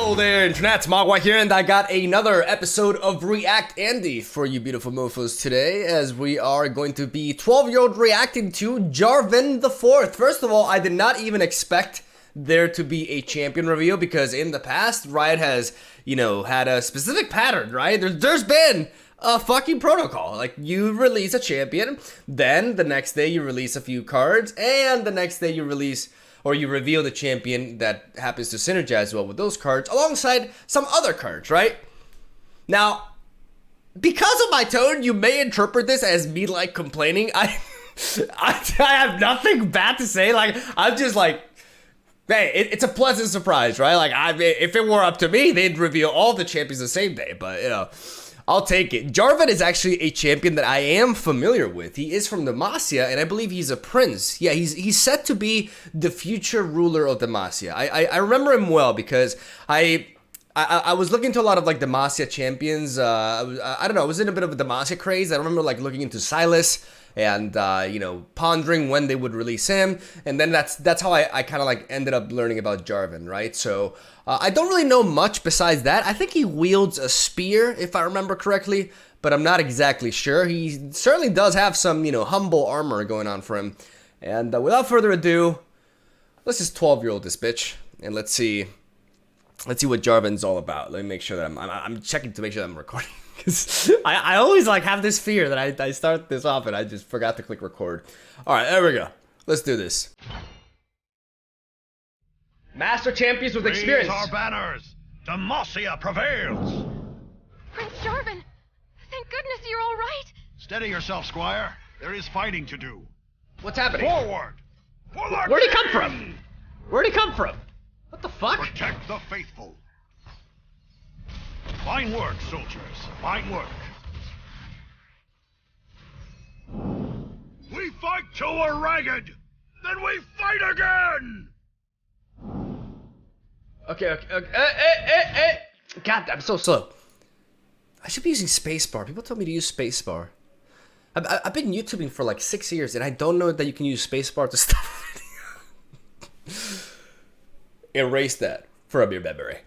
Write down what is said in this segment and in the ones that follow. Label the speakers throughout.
Speaker 1: Hello there, Internet. Mogwai here, and I got another episode of React Andy for you beautiful mofos today, as we are going to be 12-year-old reacting to Jarvan IV. First of all, I did not even expect there to be a champion reveal, because in the past, Riot has, had a specific pattern, right? There's been a fucking protocol. Like, you release a champion, then the next day you release a few cards, and the next day you release or you reveal the champion that happens to synergize well with those cards alongside some other cards, right? Now, because of my tone, you may interpret this as me like complaining. I have nothing bad to say. Like, I'm just like, hey, it's a pleasant surprise, right? Like, if it were up to me, they'd reveal all the champions the same day, but I'll take it. Jarvan is actually a champion that I am familiar with. He is from Demacia, and I believe he's a prince. Yeah, he's set to be the future ruler of Demacia. I remember him well because I was looking into a lot of like Demacia champions. I don't know, I was in a bit of a Demacia craze. I remember like looking into Silas and pondering when they would release him, and then that's how I kind of like ended up learning about Jarvan, right? So I don't really know much besides that. I think he wields a spear, if I remember correctly, but I'm not exactly sure. He certainly does have some humble armor going on for him. And without further ado, let's just 12-year-old this bitch, and let's see what Jarvan's all about. Let me make sure that I'm checking to make sure that I'm recording. Because I always like have this fear that I start this off and I just forgot to click record. Alright, there we go. Let's do this. Master champions with experience.
Speaker 2: Raise our banners. Demacia prevails.
Speaker 3: Prince Jarvan, thank goodness you're all right.
Speaker 2: Steady yourself, Squire. There is fighting to do.
Speaker 1: What's happening?
Speaker 2: Forward. For the
Speaker 1: Where'd he come
Speaker 2: king!
Speaker 1: from? Where'd he come from? What the fuck?
Speaker 2: Protect the faithful. Fine work, soldiers. Fine work. We fight till we're ragged. Then we fight again.
Speaker 1: Okay. Hey. God, I'm so slow. I should be using spacebar. People told me to use spacebar. I've been YouTubing for like 6 years, and I don't know that you can use spacebar to stop a video. Erase that from your memory.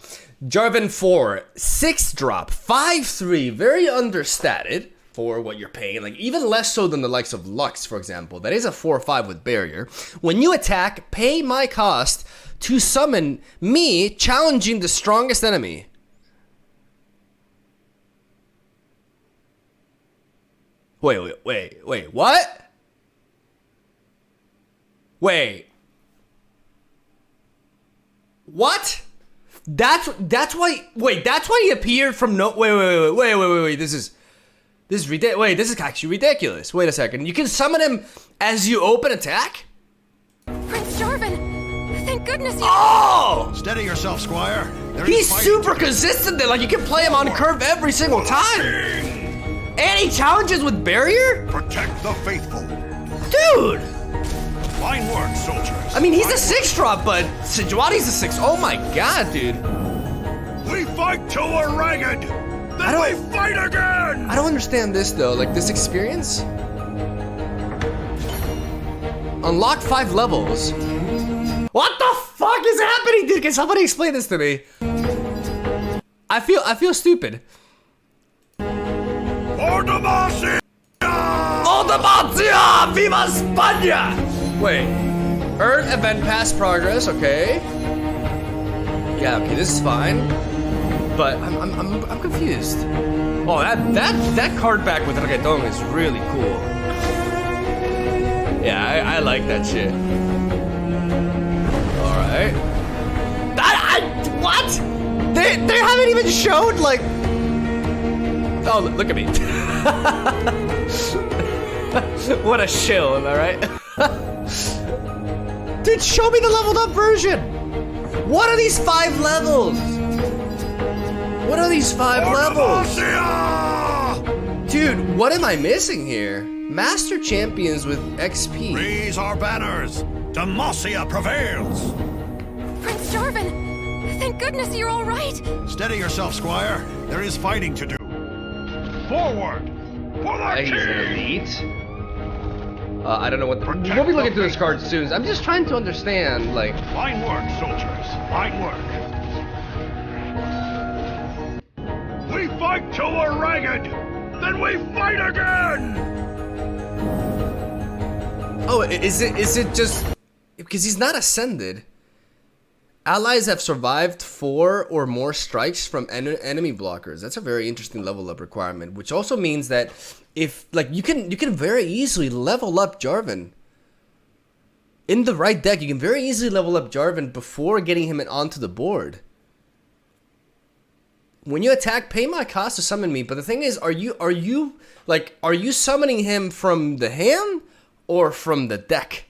Speaker 1: Jarvan IV, 6-drop, 5/3, very understated for what you're paying, like even less so than the likes of Lux, for example. That is a 4/5 with barrier. When you attack, pay my cost to summon me challenging the strongest enemy. Wait, what? Wait. What? That's why. Wait, that's why he appeared from no. Wait. This is ridiculous. Wait, this is actually ridiculous. Wait a second. You can summon him as you open attack.
Speaker 3: Prince Jarvan, thank goodness you.
Speaker 1: Oh!
Speaker 2: Steady yourself, Squire.
Speaker 1: He's super consistent there. Like, you can play him on curve every single time. And he challenges with barrier.
Speaker 2: Protect the faithful.
Speaker 1: Dude.
Speaker 2: Fine work, soldiers.
Speaker 1: I mean, he's a 6-drop, but Sejuani's a 6. Oh my god, dude.
Speaker 2: We fight till we're ragged. Then we fight again.
Speaker 1: I don't understand this though. Like, this experience. Unlock 5 levels. What the fuck is happening, dude? Can somebody explain this to me? I feel stupid.
Speaker 2: For Demacia!
Speaker 1: Oh, Demacia! Viva España! Wait, earn event pass progress, okay. Yeah, okay, this is fine. But I'm confused. Oh, that card back with Reggaeton is really cool. Yeah, I like that shit. Alright. What? They haven't even showed like. Oh, look at me. What a shill, am I right? Dude, show me the leveled up version. What are these 5 levels? What are these 5 levels? Dude, what am I missing here? Master champions with XP.
Speaker 2: Raise our banners. Demacia prevails.
Speaker 3: Prince Jarvan, thank goodness you're all right.
Speaker 2: Steady yourself, Squire. There is fighting to do. Forward. For the
Speaker 1: He's an
Speaker 2: king.
Speaker 1: elite. I don't know what. We'll be looking through this card soon. I'm just trying to understand, like.
Speaker 2: Fine work, soldiers. Fine work. fight till we're ragged! Then we fight again!
Speaker 1: Oh, is it just... Because he's not ascended. Allies have survived 4 or more strikes from enemy blockers. That's a very interesting level up requirement, which also means that if like you can very easily level up Jarvan. In the right deck, you can very easily level up Jarvan before getting him onto the board. When you attack, pay my cost to summon me. But the thing is, are you summoning him from the hand or from the deck?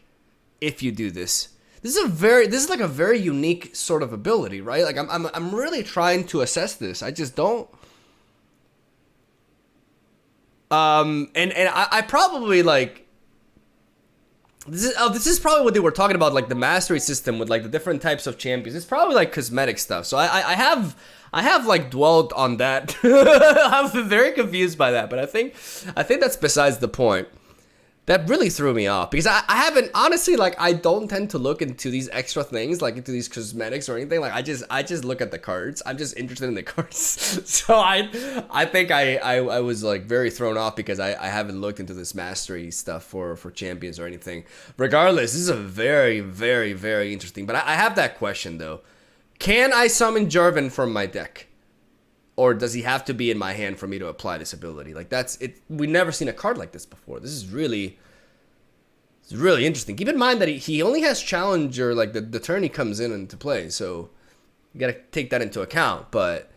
Speaker 1: If you do this. This is like a very unique sort of ability, right? Like I'm really trying to assess this. I just don't. And I probably like. This is probably what they were talking about, like the mastery system with like the different types of champions. It's probably like cosmetic stuff. So I have like dwelled on that. I'm very confused by that, but I think that's besides the point. That really threw me off because I haven't, honestly, like I don't tend to look into these extra things, like into these cosmetics or anything. Like I just look at the cards. I'm just interested in the cards. So I think I was like very thrown off because I haven't looked into this mastery stuff for champions or anything. Regardless, this is a very, very, very interesting. But I have that question though. Can I summon Jarvan from my deck? Or does he have to be in my hand for me to apply this ability? Like that's it. We've never seen a card like this before. This is really interesting. Keep in mind that he only has Challenger like the turn he comes into play. So you gotta take that into account. But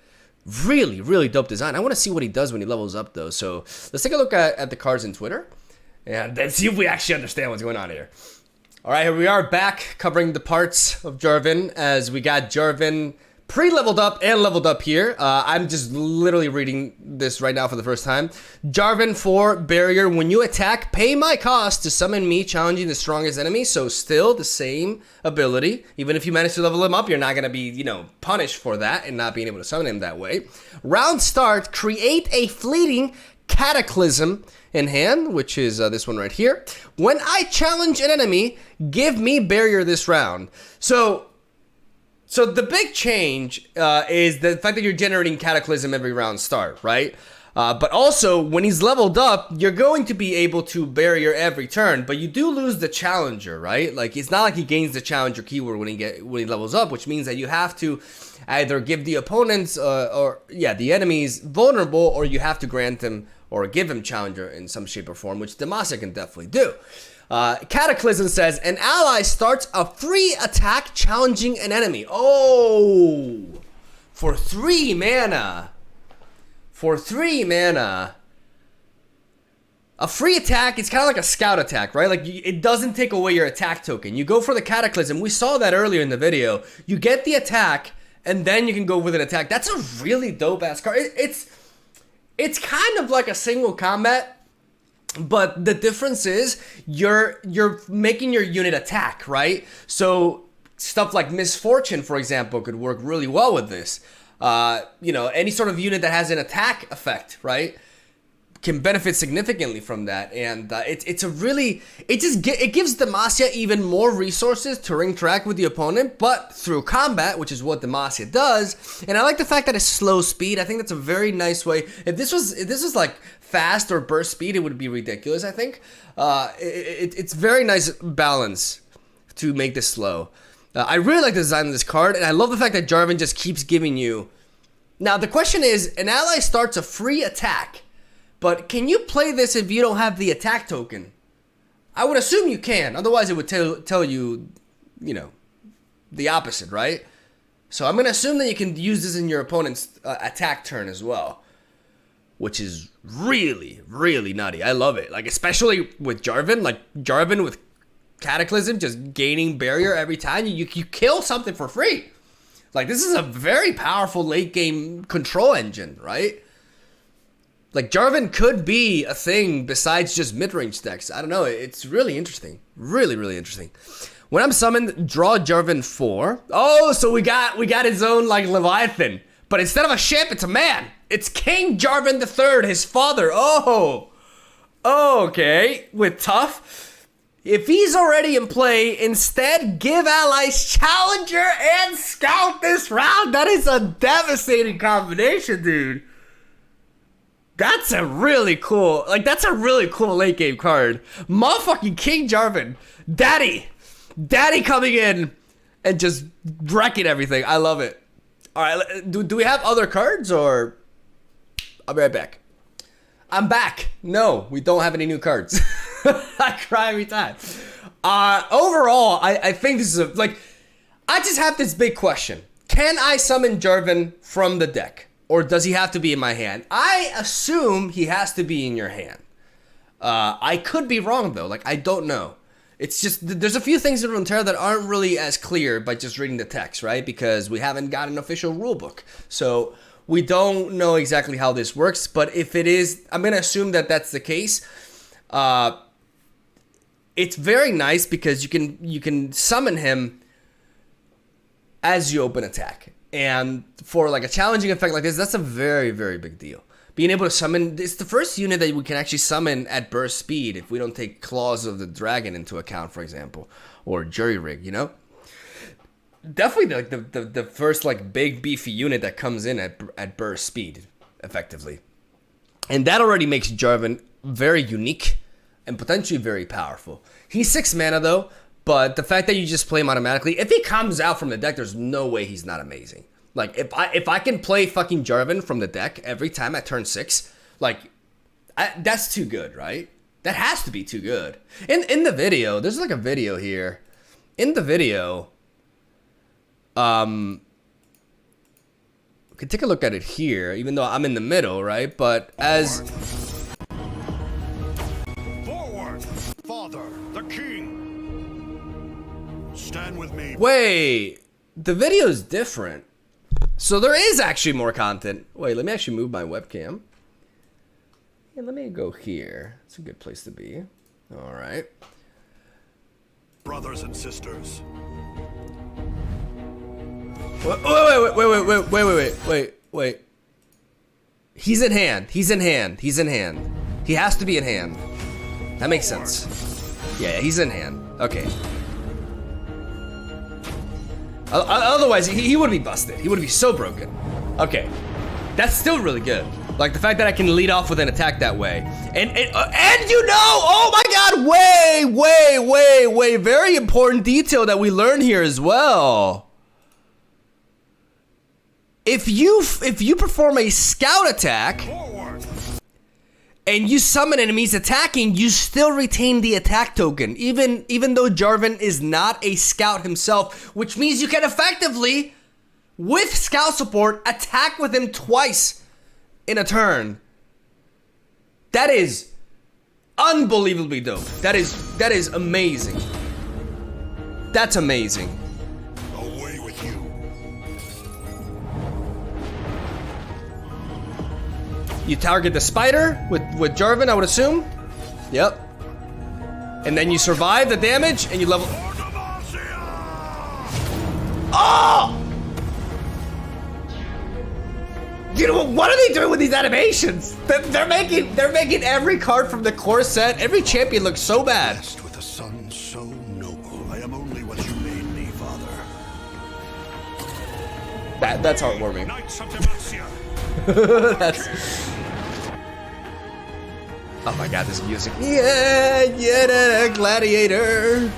Speaker 1: really, really dope design. I want to see what he does when he levels up though. So let's take a look at the cards in Twitter and then see if we actually understand what's going on here. All right, here we are back covering the parts of Jarvan as we got Jarvan pre-leveled up and leveled up here. I'm just literally reading this right now for the first time. Jarvan IV, barrier. When you attack, pay my cost to summon me, challenging the strongest enemy. So still the same ability. Even if you manage to level him up, you're not going to be, punished for that and not being able to summon him that way. Round start, create a fleeting Cataclysm in hand, which is this one right here. When I challenge an enemy, give me barrier this round. So the big change is the fact that you're generating Cataclysm every round start, right? But also, when he's leveled up, you're going to be able to barrier every turn, but you do lose the Challenger, right? Like, it's not like he gains the Challenger keyword when he levels up, which means that you have to either give the opponents the enemies vulnerable, or you have to grant them or give him Challenger in some shape or form, which Demacia can definitely do. Cataclysm says, an ally starts a free attack challenging an enemy. Oh, for 3 mana. For 3 mana. A free attack, it's kind of like a scout attack, right? Like, it doesn't take away your attack token. You go for the Cataclysm. We saw that earlier in the video. You get the attack, and then you can go with an attack. That's a really dope-ass card. It's kind of like a single combat, but the difference is you're making your unit attack, right? So stuff like Misfortune, for example, could work really well with this. Any sort of unit that has an attack effect, right, can benefit significantly from that. And it gives Demacia even more resources to ring track with the opponent, but through combat, which is what Demacia does. And I like the fact that it's slow speed. I think that's a very nice way. If this was like fast or burst speed, it would be ridiculous, I think. It's very nice balance to make this slow. I really like the design of this card, and I love the fact that Jarvan just keeps giving you. Now, the question is, an ally starts a free attack, but can you play this if you don't have the attack token? I would assume you can, otherwise it would tell you, the opposite, right? So I'm going to assume that you can use this in your opponent's attack turn as well, which is really, really nutty. I love it. Like, especially with Jarvan, with Cataclysm, just gaining barrier every time you kill something for free. Like, this is a very powerful late game control engine, right? Like, Jarvan could be a thing besides just mid-range decks. I don't know. It's really interesting. Really, really interesting. When I'm summoned, draw Jarvan IV. Oh, so we got his own, like, Leviathan. But instead of a ship, it's a man. It's King Jarvan III, his father. Oh, okay. With tough. If he's already in play, instead give allies Challenger and Scout this round. That is a devastating combination, dude. That's a really cool, like, that's a really cool late game card. Motherfucking King Jarvan. Daddy coming in and just wrecking everything. I love it. All right, do we have other cards, or? I'll be right back. I'm back. No, we don't have any new cards. I cry every time. Overall, I think this is like, I just have this big question. Can I summon Jarvan from the deck? Or does he have to be in my hand? I assume he has to be in your hand. I could be wrong though, like I don't know. It's just, there's a few things in Runeterra that aren't really as clear by just reading the text, right? Because we haven't got an official rulebook. So we don't know exactly how this works, but if it is, I'm gonna assume that that's the case. It's very nice because you can summon him as you open attack. And for like a challenging effect like this, that's a very, very big deal. Being able to summon, it's the first unit that we can actually summon at burst speed if we don't take Claws of the Dragon into account, for example, or Jury Rig, you know? Definitely like the first like big beefy unit that comes in at burst speed, effectively. And that already makes Jarvan very unique and potentially very powerful. He's 6 mana though, but the fact that you just play him automatically, if he comes out from the deck, there's no way he's not amazing. Like, if I can play fucking Jarvan from the deck every time at turn 6, like, that's too good, right? That has to be too good. In the video, there's like a video here. In the video, we can take a look at it here, even though I'm in the middle, right? But as...
Speaker 2: Forward! Father, the king! Stand with me.
Speaker 1: Wait, the video is different. So there is actually more content. Wait, let me actually move my webcam. Yeah, let me go here. It's a good place to be. All right.
Speaker 2: Brothers and sisters.
Speaker 1: Wait. He's in hand. He has to be in hand. That makes sense. Yeah, he's in hand. Okay. Otherwise, he would be busted. He would be so broken. Okay, that's still really good. Like the fact that I can lead off with an attack that way, and you know, oh my God, way, very important detail that we learn here as well. If you perform a scout attack.
Speaker 2: Forward!
Speaker 1: And you summon enemies attacking, you still retain the attack token, even though Jarvan is not a scout himself, which means you can effectively, with scout support, attack with him twice in a turn. That is unbelievably dope. That is amazing. That's amazing.
Speaker 2: Away with you.
Speaker 1: You target the spider with Jarvan, I would assume. Yep. And then you survive the damage and you level. Oh! You know what are they doing with these animations? They're making every card from the core set, every champion looks so bad.
Speaker 2: Blessed with a son so noble, I am only what you made me, Father.
Speaker 1: That's heartwarming.
Speaker 2: Knights of Demacia.
Speaker 1: That's. Oh my God, this music. Yeah, gladiator.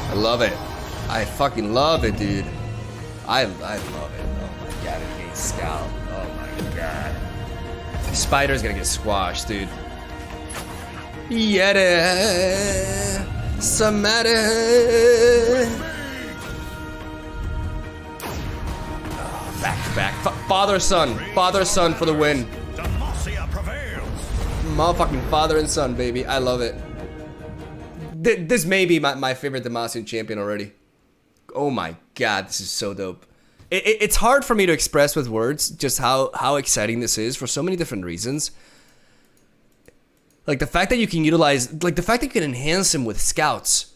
Speaker 1: I love it. I fucking love it, dude. I love it. Oh my God, it hates Scout. Oh my God. Spider's gonna get squashed, dude. Yeah, Samara. Back to back. Father son for the win.
Speaker 2: Demacia prevails.
Speaker 1: Motherfucking father and son, baby. I love it. This may be my favorite Demacian champion already. Oh my God, this is so dope. It's hard for me to express with words just how exciting this is for so many different reasons. Like the fact that you can utilize, like the fact that you can enhance him with scouts.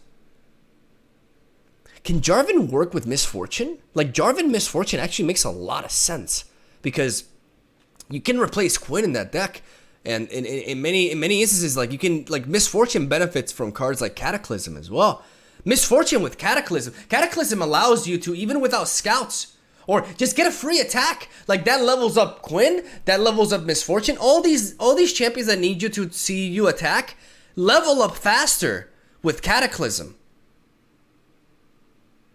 Speaker 1: Can Jarvan work with Misfortune? Like Jarvan Misfortune actually makes a lot of sense because you can replace Quinn in that deck, and in many instances, like you can, like Misfortune benefits from cards like Cataclysm as well. Misfortune with Cataclysm allows you to, even without scouts Or just get a free attack. Like, that levels up Quinn, that levels up Misfortune. All these champions that need you to see you attack, level up faster with Cataclysm.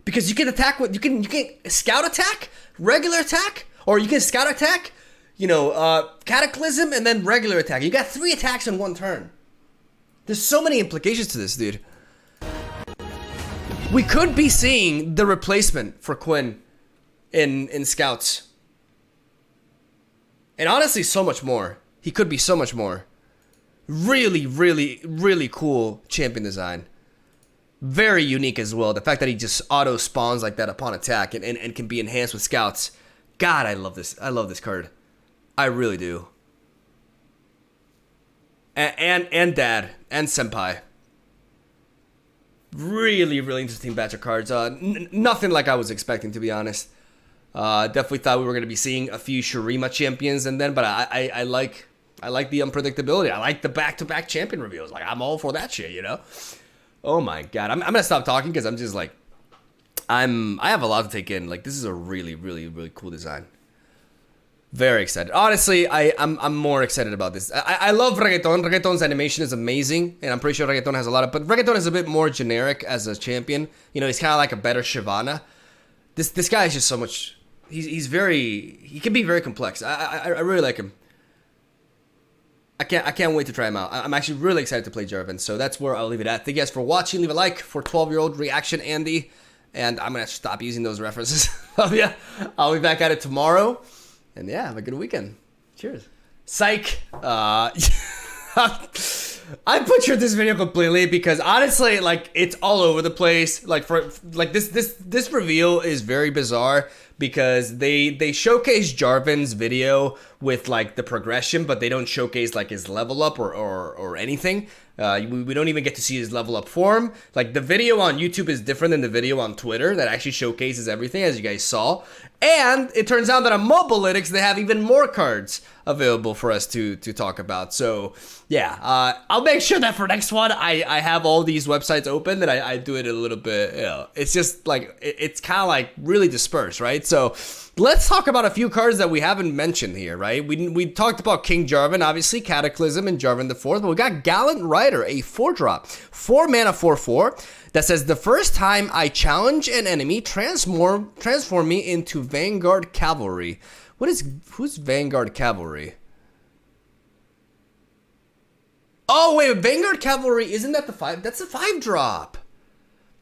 Speaker 1: Because you can attack with, you can scout attack, regular attack, or you can scout attack, you know, Cataclysm, and then regular attack. You got 3 attacks in 1 turn. There's so many implications to this, dude. We could be seeing the replacement for Quinn in Scouts. And honestly, so much more. He could be so much more. Really, really, really cool champion design. Very unique as well. The fact that he just auto spawns like that upon attack and can be enhanced with Scouts. God, I love this. I love this card. I really do. And Dad and Senpai. Really, really interesting batch of cards. Nothing like I was expecting, to be honest. Definitely thought we were going to be seeing a few Shurima champions and then, but I like the unpredictability. I like the back-to-back champion reveals. Like, I'm all for that shit, you know? Oh my god. I'm going to stop talking because I'm just like, I have a lot to take in. Like, this is a really, really, really cool design. Very excited. Honestly, I'm more excited about this. I love Reggaeton. Reggaeton's animation is amazing, and I'm pretty sure Reggaeton has a lot of... But Reggaeton is a bit more generic as a champion. You know, he's kind of like a better Shyvana. This guy is just so much... He's very... He can be very complex. I really like him. I can't wait to try him out. I'm actually really excited to play Jarvan, so that's where I'll leave it at. Thank you guys for watching. Leave a like for 12-year-old reaction Andy, and I'm going to stop using those references. Yeah, I'll be back at it tomorrow. And yeah, have a good weekend. Cheers. Psych. I butchered this video completely because honestly, like, it's all over the place. Like, this reveal is very bizarre because they showcase Jarvan's video with like the progression, but they don't showcase like his level up or anything. We don't even get to see his level up form. Like, the video on YouTube is different than the video on Twitter that actually showcases everything, as you guys saw. And it turns out that on Mobalytics, they have even more cards available for us to talk about. So, yeah, I'll make sure that for next one, I have all these websites open and I do it a little bit, you know, it's just like, it's kind of like really dispersed, right? So, let's talk about a few cards that we haven't mentioned here, right? We talked about King Jarvan, obviously, Cataclysm, and Jarvan IV, but we got Gallant Rider, a 4-drop, 4 mana 4/4, that says, the first time I challenge an enemy, transform me into Vanguard Cavalry. Who's Vanguard Cavalry? Oh wait, Vanguard Cavalry, isn't that the 5? That's the 5-drop.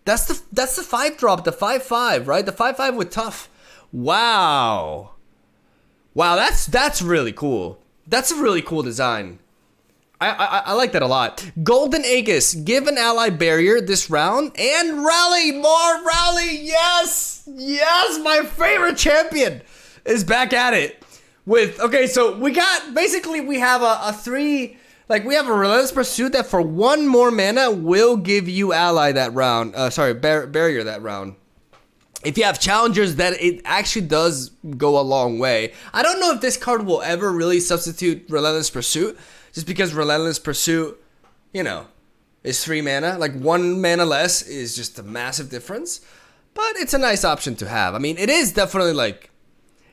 Speaker 1: That's the 5-drop, the 5/5, right? The 5/5 with tough. Wow. Wow, that's really cool. That's a really cool design. I like that a lot. Golden Aegis, give an ally barrier this round, and rally, more rally, yes! Yes, my favorite champion is back at it. With, okay, so we got, basically we have a 3, like we have a Relentless Pursuit that for 1 more mana will give you ally that round, barrier that round. If you have challengers, that it actually does go a long way. I don't know if this card will ever really substitute Relentless Pursuit, just because Relentless Pursuit, you know, is 3 mana. Like 1 mana less is just a massive difference. But it's a nice option to have. I mean, it is definitely like,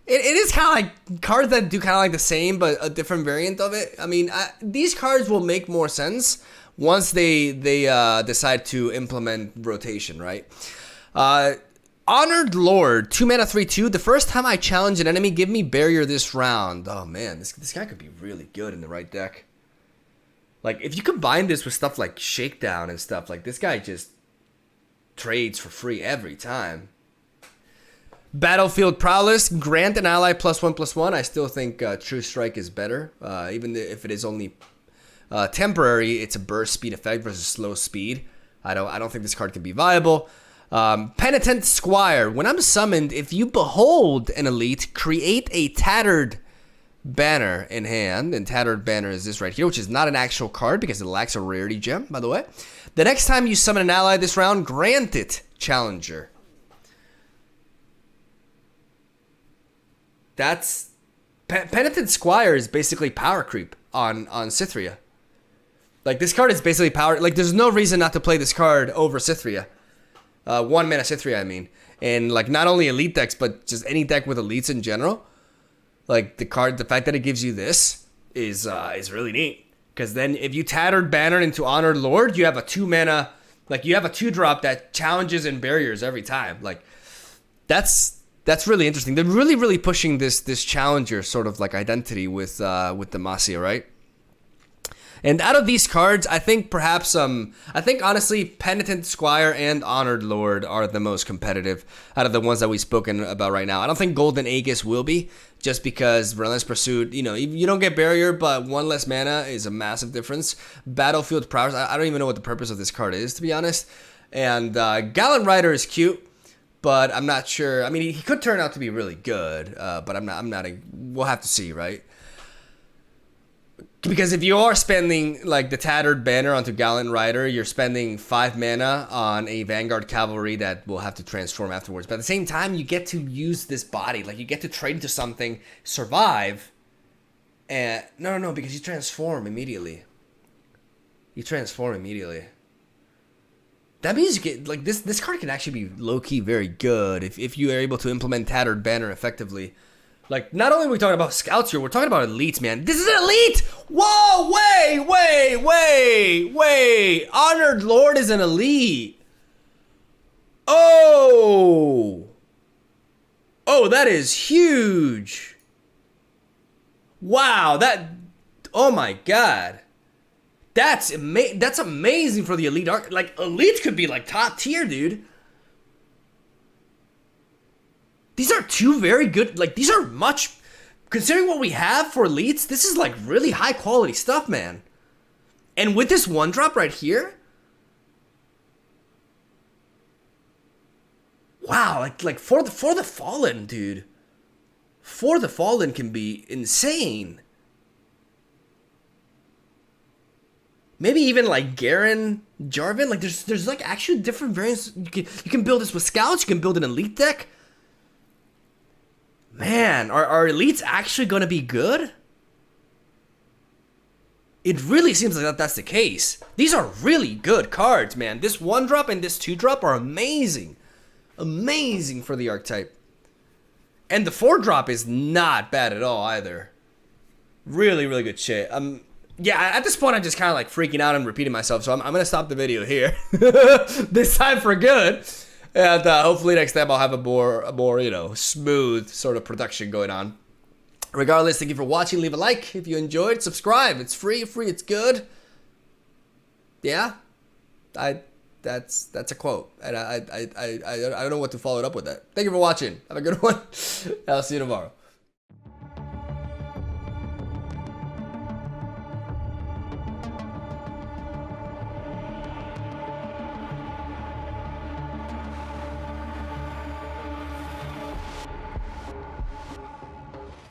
Speaker 1: it is kind of like cards that do kind of like the same, but a different variant of it. I mean, these cards will make more sense once they decide to implement rotation, right? Honored Lord, 2 mana 3/2. The first time I challenge an enemy, give me barrier this round. Oh man, this guy could be really good in the right deck. Like, if you combine this with stuff like Shakedown and stuff, like, this guy just trades for free every time. Battlefield Prowess, grant an ally +1/+1. I still think True Strike is better. Even if it is only temporary, it's a burst speed effect versus slow speed. I don't think this card can be viable. Penitent Squire, when I'm summoned, if you behold an elite, create a Tattered Banner in hand, and Tattered Banner is this right here, which is not an actual card because it lacks a rarity gem, by the way. The next time you summon an ally this round, grant it Challenger. That's... Penitent Squire is basically power creep on Cythria. Like, this card is basically power... Like, there's no reason not to play this card over Cythria. 1 mana Sith 3, I mean. And like not only elite decks, but just any deck with elites in general. Like the fact that it gives you this is really neat. Because then if you Tattered Banner into Honored Lord, you have a 2 mana, like you have a 2-drop that challenges and barriers every time. Like that's really interesting. They're really pushing this challenger sort of like identity with Demacia, right? And out of these cards, I think perhaps I think honestly Penitent Squire and Honored Lord are the most competitive out of the ones that we've spoken about right now. I don't think Golden Aegis will be, just because Relentless Pursuit, you know, you don't get barrier, but 1 less mana is a massive difference. Battlefield Prowess, I don't even know what the purpose of this card is, to be honest. And Gallant Rider is cute, but I'm not sure. I mean, he could turn out to be really good, but we'll have to see, right? Because if you are spending like the Tattered Banner onto Gallant Rider, you're spending 5 mana on a Vanguard Cavalry that will have to transform afterwards. But at the same time, you get to use this body. Like you get to trade into something, survive, and no, because you transform immediately. That means you get like this card can actually be low-key very good if you are able to implement Tattered Banner effectively. Like, not only are we talking about scouts here, we're talking about elites, man. This is an elite! Whoa, wait. Honored Lord is an elite. Oh, that is huge. Wow, oh my God. That's amazing for the elite arc. Like, elites could be like top tier, dude. These are 2 very good, like, these are much, considering what we have for elites, this is, like, really high-quality stuff, man. And with this 1-drop right here, wow, like for the Fallen, dude. For the Fallen can be insane. Maybe even, like, Garen, Jarvan, like, there's like, actually different variants. You can build this with scouts, you can build an elite deck. Man, are elites actually going to be good? It really seems like that's the case. These are really good cards, man. This 1-drop and this 2-drop are amazing. Amazing for the archetype. And the 4-drop is not bad at all either. Really good shit. Yeah, at this point I'm just kind of like freaking out and repeating myself, so I'm going to stop the video here. This time for good. And hopefully next time I'll have a more, you know, smooth sort of production going on. Regardless, thank you for watching. Leave a like if you enjoyed. Subscribe. It's free. It's good. Yeah, that's a quote, and I don't know what to follow it up with that. Thank you for watching. Have a good one. I'll see you tomorrow.